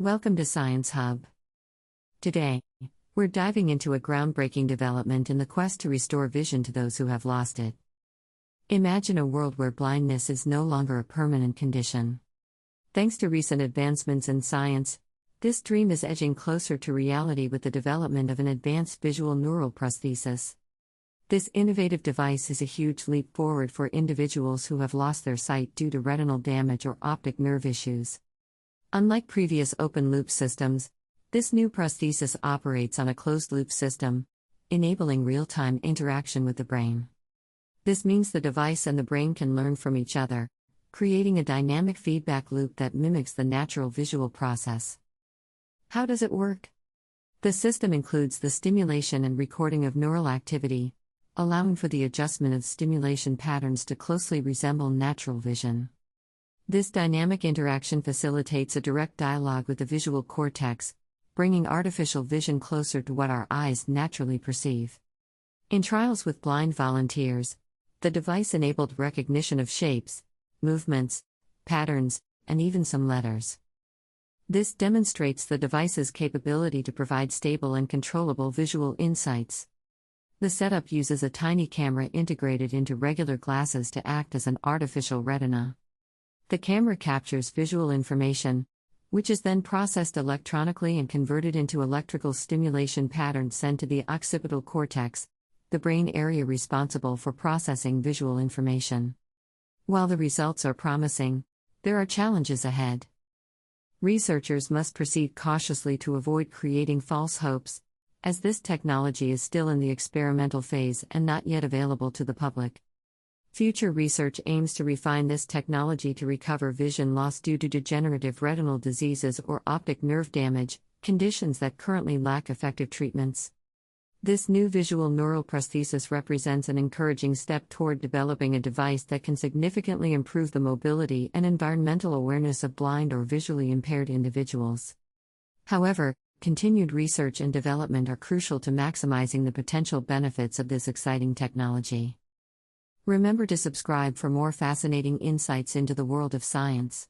Welcome to Science Hub. Today, we're diving into a groundbreaking development in the quest to restore vision to those who have lost it. Imagine a world where blindness is no longer a permanent condition. Thanks to recent advancements in science, this dream is edging closer to reality with the development of an advanced visual neural prosthesis. This innovative device is a huge leap forward for individuals who have lost their sight due to retinal damage or optic nerve issues. Unlike previous open-loop systems, this new prosthesis operates on a closed-loop system, enabling real-time interaction with the brain. This means the device and the brain can learn from each other, creating a dynamic feedback loop that mimics the natural visual process. How does it work? The system includes the stimulation and recording of neural activity, allowing for the adjustment of stimulation patterns to closely resemble natural vision. This dynamic interaction facilitates a direct dialogue with the visual cortex, bringing artificial vision closer to what our eyes naturally perceive. In trials with blind volunteers, the device enabled recognition of shapes, movements, patterns, and even some letters. This demonstrates the device's capability to provide stable and controllable visual insights. The setup uses a tiny camera integrated into regular glasses to act as an artificial retina. The camera captures visual information, which is then processed electronically and converted into electrical stimulation patterns sent to the occipital cortex, the brain area responsible for processing visual information. While the results are promising, there are challenges ahead. Researchers must proceed cautiously to avoid creating false hopes, as this technology is still in the experimental phase and not yet available to the public. Future research aims to refine this technology to recover vision lost due to degenerative retinal diseases or optic nerve damage, conditions that currently lack effective treatments. This new visual neural prosthesis represents an encouraging step toward developing a device that can significantly improve the mobility and environmental awareness of blind or visually impaired individuals. However, continued research and development are crucial to maximizing the potential benefits of this exciting technology. Remember to subscribe for more fascinating insights into the world of science.